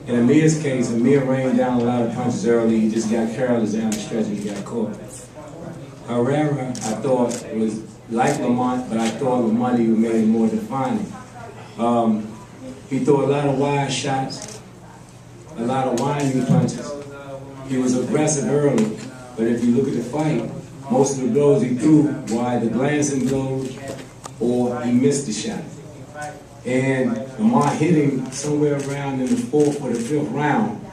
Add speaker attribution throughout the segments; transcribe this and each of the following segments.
Speaker 1: In Amir's case, Amir rained down a lot of punches early. He just got careless down the stretch and he got caught. Herrera, I thought, was like Lamont, but I thought Lamont even made it more defining. He threw a lot of wide shots, a lot of winding punches. He was aggressive early, but if you look at the fight, most of the blows he threw were either glancing blows or he missed the shot. And Lamont hit him somewhere around in the 4th or the 5th round,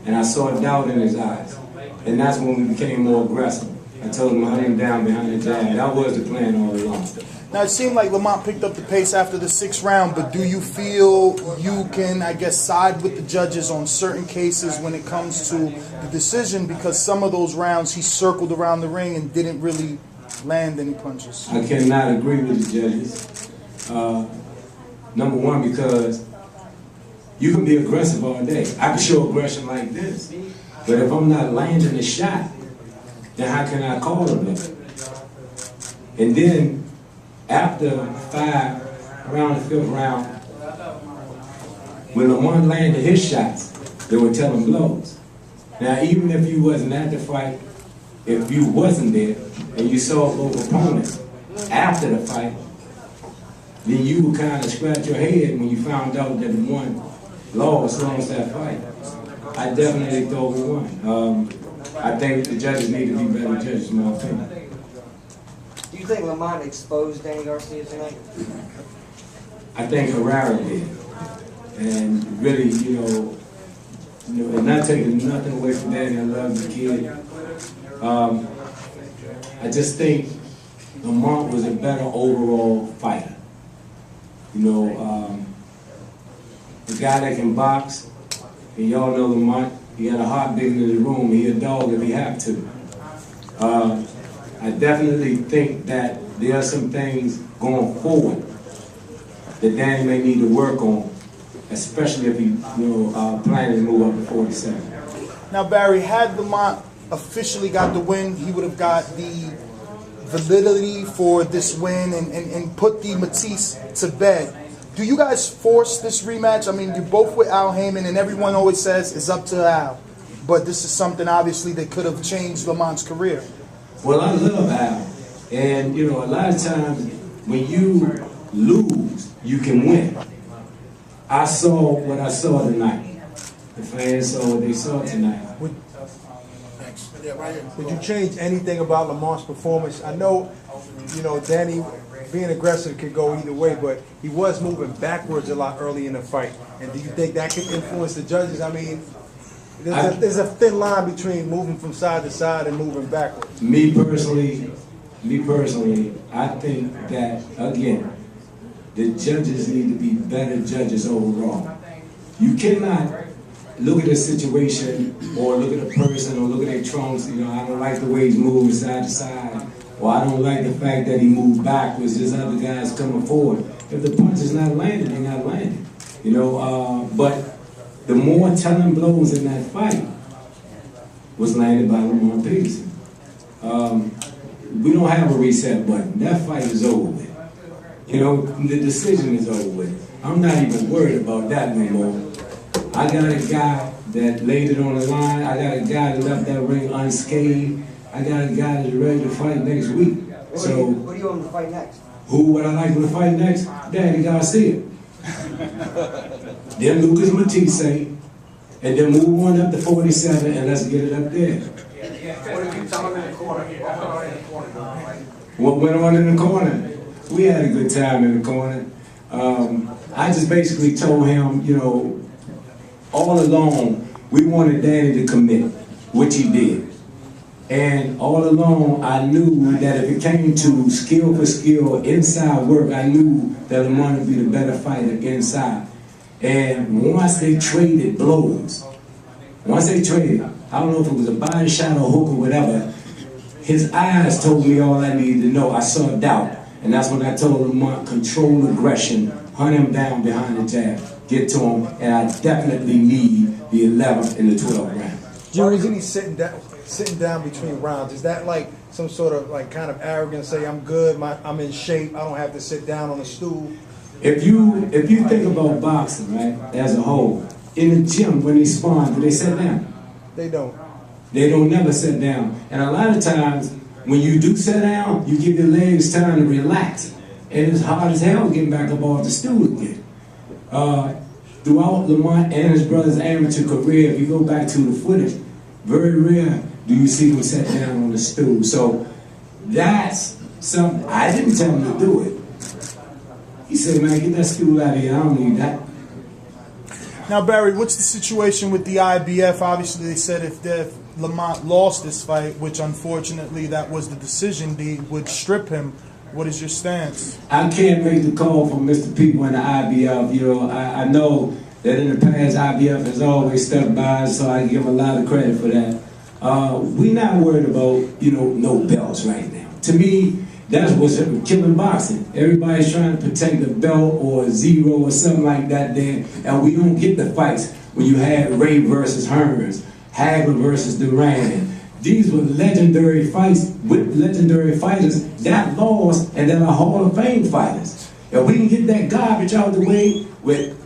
Speaker 1: and I saw doubt in his eyes. And that's when we became more aggressive. I told him to hunt him down behind the jab. That was the plan all along.
Speaker 2: Now, it seemed like Lamont picked up the pace after the 6th round, but do you feel you can, I guess, side with the judges on certain cases when it comes to the decision? Because some of those rounds he circled around the ring and didn't really land any punches.
Speaker 1: I cannot agree with the judges. Number one, because you can be aggressive all day. I can show aggression like this, but if I'm not landing a shot, then how can I call a blow? And then, after around the 5th round, when Lamont landed his shots, they were telling blows. Now, even if you wasn't at the fight, if you wasn't there, and you saw both opponents after the fight, then you would kind of scratch your head when you found out that the one lost that fight. I definitely thought we won. I think the judges need to be better judges, in my opinion.
Speaker 3: Do you think Lamont exposed Danny Garcia tonight?
Speaker 1: I think Herrera did. And really, and not taking nothing away from Danny, I love the kid. I just think Lamont was a better overall fighter. The guy that can box, and y'all know Lamont, he had a heart bigger than the room. He a dog if he have to. I definitely think that there are some things going forward that Danny may need to work on, especially if he, planning to move up to 47.
Speaker 2: Now, Barry, had Lamont officially got the win, he would have got the validity for this win and put the Matisse to bed. Do you guys force this rematch? I mean, you're both with Al Heyman, and everyone always says it's up to Al. But this is something, obviously, that could have changed Lamont's career.
Speaker 1: Well, I love Al. And, a lot of times when you lose, you can win. I saw what I saw tonight. The fans saw what they saw tonight.
Speaker 4: Would you change anything about Lamont's performance? I know, Danny being aggressive could go either way, but he was moving backwards a lot early in the fight. And do you think that could influence the judges? I mean, there's a thin line between moving from side to side and moving backwards.
Speaker 1: Me personally, I think that, again, the judges need to be better judges overall. You cannot look at a situation or look at a person or look at their trunks, I don't like the way he's moving side to side, or I don't like the fact that he moved backwards, there's other guys coming forward. If the punch is not landing, they're not landing. But the more telling blows in that fight was landed by Lamont Peterson. We don't have a reset button. That fight is over with. The decision is over with. I'm not even worried about that no more. I got a guy that laid it on the line. I got a guy that left that ring unscathed. I got a guy that's ready to fight next week.
Speaker 3: What do you want him to fight next?
Speaker 1: Who would I like him to fight next? Danny Garcia. Then Lucas Matisse, and then move on up to 47, and let's get it up there.
Speaker 3: What did you tell him in the corner?
Speaker 1: What went on in the corner? We had a good time in the corner. I just basically told him, all along, we wanted Danny to commit, which he did. And all along, I knew that if it came to skill for skill, inside work, I knew that Lamont would be the better fighter inside. And once they traded blows, I don't know if it was a body shot or hook or whatever, his eyes told me all I needed to know. I saw doubt. And that's when I told Lamont, control aggression, hunt him down behind the jab, get to him, and I definitely need the 11th and the 12th round.
Speaker 4: The reason he's sitting down between rounds, is that like some sort of kind of arrogance, say I'm good, I'm in shape, I don't have to sit down on a stool?
Speaker 1: If you think about boxing, right, as a whole, in the gym when they spawn, do they sit down?
Speaker 4: They don't.
Speaker 1: They don't never sit down. And a lot of times, when you do sit down, you give your legs time to relax. And it's hard as hell getting back up off the stool again. Throughout Lamont and his brother's amateur career, if you go back to the footage, very rare do you see them sit down on the stool. So that's something, I didn't tell him to do it. He said, man, get that stool out of here, I don't need that.
Speaker 2: Now, Barry, what's the situation with the IBF? Obviously, they said if Lamont lost this fight, which unfortunately that was the decision, they would strip him. What is your stance?
Speaker 1: I can't make the call for Mr. People in the IBF. You know, I know that in the past IBF has always stuck by us, so I give him a lot of credit for that. We're not worried about, you know, no belts right now. To me, that's what's killing boxing. Everybody's trying to protect the belt or zero or something like that there, and we don't get the fights when you had Ray versus Hearns, Hagler versus Duran. These were legendary fights with legendary fighters that lost and that are Hall of Fame fighters. If we can get that garbage out of the way with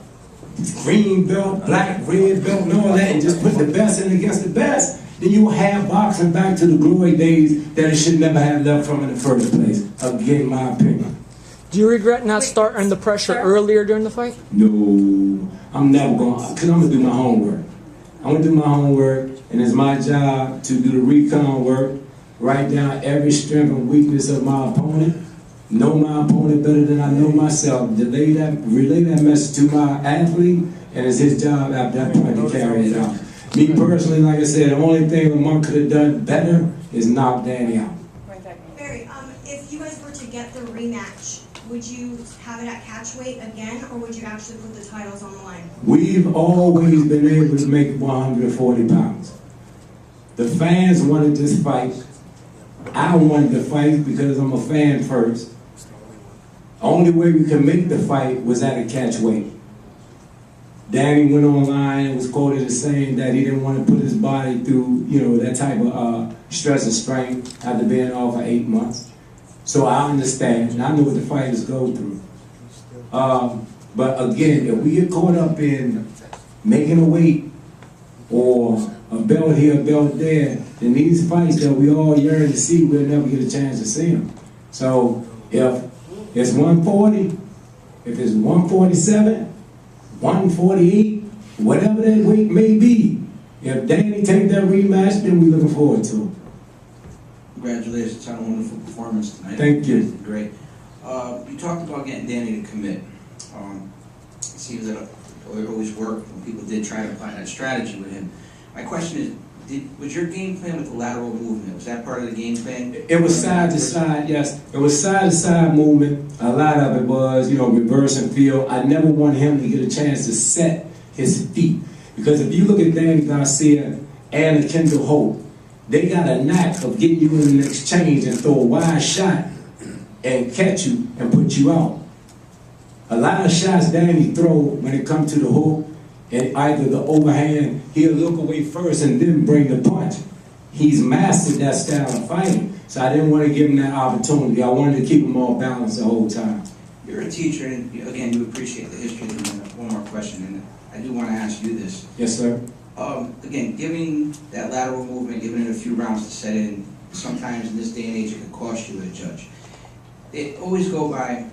Speaker 1: green belt, black, red belt, and all that, and just put the best in against the best, then you will have boxing back to the glory days that it should never have left from in the first place. Again, my opinion.
Speaker 5: Do you regret not starting the pressure earlier during the fight?
Speaker 1: No, I'm never going, because I'm going to do my homework. I'm going to do my homework, and it's my job to do the recon work, write down every strength and weakness of my opponent, know my opponent better than I know myself, relay that message to my athlete, and it's his job after that point to carry it out. Me personally, like I said, the only thing Lamont could have done better is knock Danny out.
Speaker 6: Barry, if you guys were to get the rematch, would you have it at catch weight again, or would you actually put the titles on the line?
Speaker 1: We've always been able to make 140 pounds. The fans wanted this fight. I wanted the fight because I'm a fan first. Only way we could make the fight was at a catch weight. Danny went online and was quoted as saying that he didn't want to put his body through, you know, that type of stress and strain after being off for 8 months. So I understand, and I know what the fighters go through. But again, if we get caught up in making a weight or a belt here, a belt there, then these fights that we all yearn to see, we'll never get a chance to see them. So if it's 140, if it's 147, 148, whatever that weight may be, if Danny take that rematch, then we're looking forward to it.
Speaker 7: Congratulations on a wonderful performance tonight.
Speaker 1: Thank you.
Speaker 7: Great. You talked about getting Danny to commit. It seems that it always worked when people did try to apply that strategy with him. My question is, was your game plan with the lateral movement, was that part of the game plan?
Speaker 1: It was side to side, yes. It was side to side movement. A lot of it was, you know, reverse and field. I never want him to get a chance to set his feet. Because if you look at Danny Garcia and Kendall Holt, they got a knack of getting you in an exchange and throw a wide shot and catch you and put you out. A lot of shots Danny throw when it comes to the hook and either the overhand, he'll look away first and then bring the punch. He's mastered that style of fighting. So I didn't want to give him that opportunity. I wanted to keep him all balanced the whole time.
Speaker 7: You're a teacher, and again, you appreciate the history. One more question, and I do want to ask you this.
Speaker 1: Yes, sir.
Speaker 7: Again, giving that lateral movement, giving it a few rounds to set in, sometimes in this day and age it can cost you as a judge. They always go by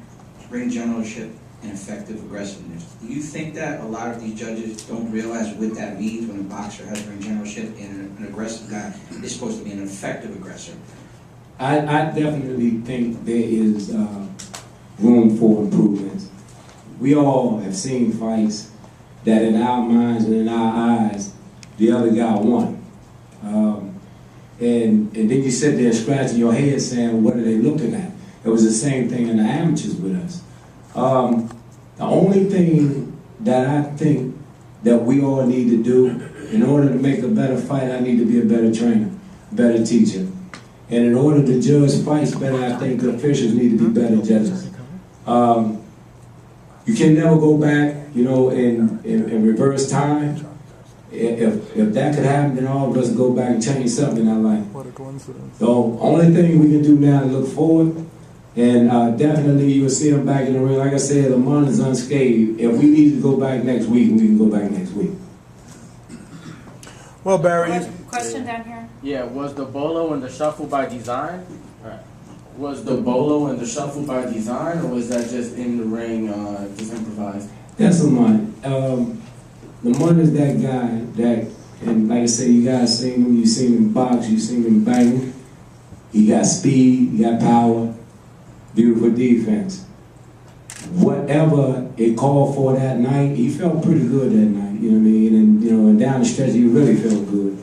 Speaker 7: ring generalship and effective aggressiveness. Do you think that a lot of these judges don't realize what that means when a boxer has ring generalship and an aggressive guy is supposed to be an effective aggressor?
Speaker 1: I definitely think there is room for improvement. We all have seen fights that in our minds and in our eyes, the other guy won. And then you sit there scratching your head saying, what are they looking at? It was the same thing in the amateurs with us. The only thing that I think that we all need to do in order to make a better fight, I need to be a better trainer, better teacher. And in order to judge fights better, I think officials need to be better judges. You can never go back, you know, in reverse time. If that could happen, then all of us go back and change something in our life. So only thing we can do now is look forward. And definitely you'll see him back in the ring. Like I said, Lamont is unscathed. If we need to go back next week, we can go back next week.
Speaker 2: Well, Barry,
Speaker 8: Question down here?
Speaker 9: Yeah, was the bolo and the shuffle by design? Was the bolo and the shuffle by design, or was that just in the ring, just improvised?
Speaker 1: That's Lamont. Lamont is that guy that, and like I say, you guys seen him, you seen him box, you seen him bang. He got speed, he got power, beautiful defense. Whatever it called for that night, he felt pretty good that night, you know what I mean? And, you know, and down the stretch, he really felt good.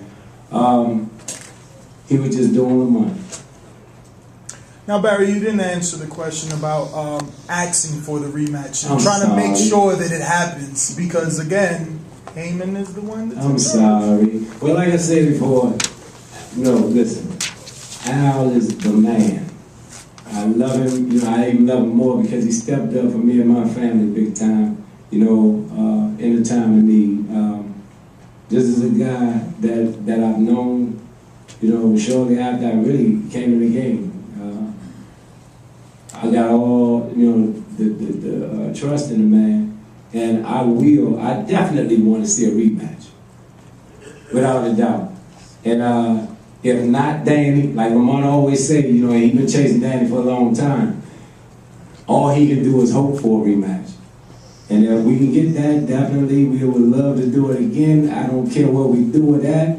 Speaker 1: He was just doing Lamont.
Speaker 2: now Barry, you didn't answer the question about asking for the rematch and
Speaker 1: I'm
Speaker 2: trying to make
Speaker 1: sorry.
Speaker 2: sure that it happens because again, Heyman is the one that's
Speaker 1: I'm sorry. Well, like I said before, no, listen, Al is the man. I love him, you know, I even love him more because he stepped up for me and my family big time, you know, in the time of need. This is a guy that I've known, you know, shortly after I really came to the game. I got all, you know, the trust in the man, and I definitely want to see a rematch, without a doubt. And if not Danny, like Lamont always say, you know, he's been chasing Danny for a long time. All he can do is hope for a rematch. And if we can get that, definitely we would love to do it again. I don't care what we do with that.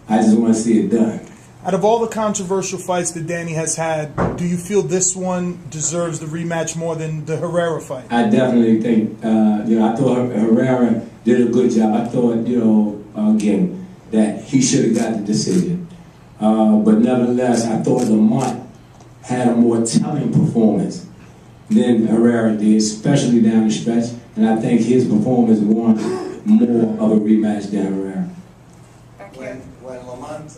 Speaker 1: I just want to see it done.
Speaker 2: Out of all the controversial fights that Danny has had, do you feel this one deserves the rematch more than the Herrera fight?
Speaker 1: I definitely think, you know, I thought Herrera did a good job. I thought, you know, again, that he should have got the decision. But nevertheless, I thought Lamont had a more telling performance than Herrera did, especially down the stretch. And I think his performance won more of a rematch than Herrera.
Speaker 10: When Lamont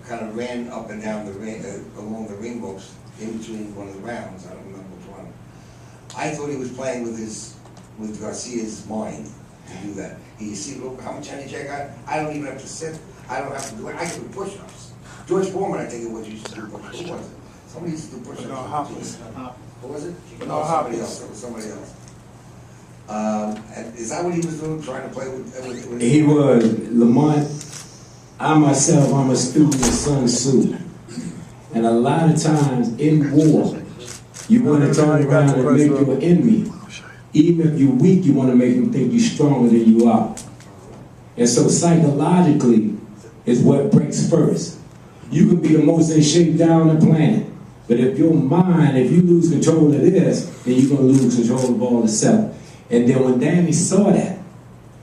Speaker 10: kind of ran up and down the ring, along the ring ropes in between one of the rounds, I don't remember which one, I thought he was playing with Garcia's mind to do that. You see, look how much energy I got. I don't even have to sit. I don't have to do it. I can do push-ups. George Foreman, I think it was, used to do push-ups. Who was it? Somebody used to do push-ups.
Speaker 2: No, Hopkins.
Speaker 10: Who was it?
Speaker 2: No,
Speaker 10: Somebody else. It was somebody else. And is that what he was doing, trying to play with
Speaker 1: He was. Lamont, I myself, I'm a student of Sun Tzu. And a lot of times in war, you want to turn around and make your enemy. Even if you're weak, you want to make them think you're stronger than you are. And so psychologically is what breaks first. You can be the most in shape guy on the planet, but if your mind, if you lose control of this, then you're going to lose control of all the self. And then when Danny saw that,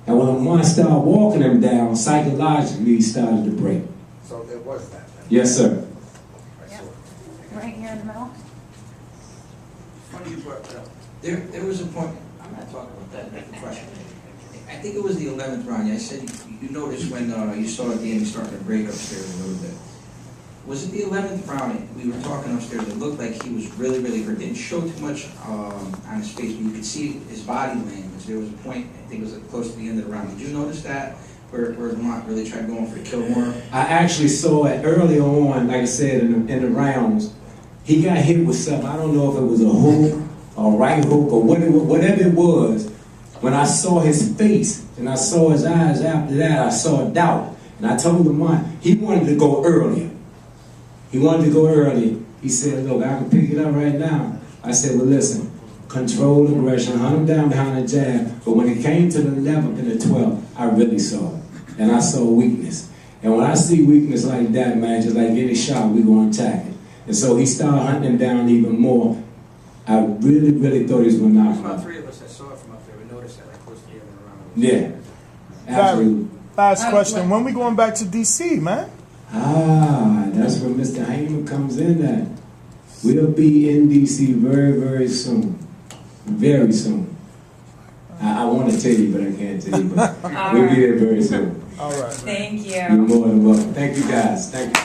Speaker 1: and when Lamont started walking him down, psychologically he started to break.
Speaker 10: So there was that.
Speaker 1: Yes, sir.
Speaker 8: Yeah. Right here in the middle.
Speaker 7: Funny you brought that up. There was a point, I'm not talking about that, that's the question. I think it was the 11th round. I said you noticed when you saw Danny starting to break upstairs a little bit. Was it the 11th round? We were talking upstairs. It looked like he was really, really hurt. Didn't show too much on his face, but you could see his body language. There was a point, I think it was close to the end of the round. Did you notice that? Where Lamont really tried going for the kill more?
Speaker 1: I actually saw it early on, like I said, in the rounds. He got hit with something. I don't know if it was a hook, a right hook, or whatever it was. When I saw his face and I saw his eyes after that, I saw doubt. And I told Lamont, he wanted to go earlier. He wanted to go early. He said, look, I can pick it up right now. I said, well, listen, control aggression, hunt him down behind the jab. But when it came to the 11th and the 12th, I really saw it. And I saw weakness. And when I see weakness like that, man, just like any shot, we're going to attack it. And so he started hunting him down even more. I really, really thought he was going to knock him out.
Speaker 7: About three of us that saw it from up there, we noticed that like close to the end of the round.
Speaker 1: Yeah, absolutely.
Speaker 2: Last question. When we going back to DC, man?
Speaker 1: That's where Mr. Heyman comes in at. We'll be in DC very, very soon. Very soon. I want to tell you, but I can't tell you. But we'll be there very soon.
Speaker 2: All right.
Speaker 8: Thank you.
Speaker 1: You're more than welcome. Thank you, guys. Thank you.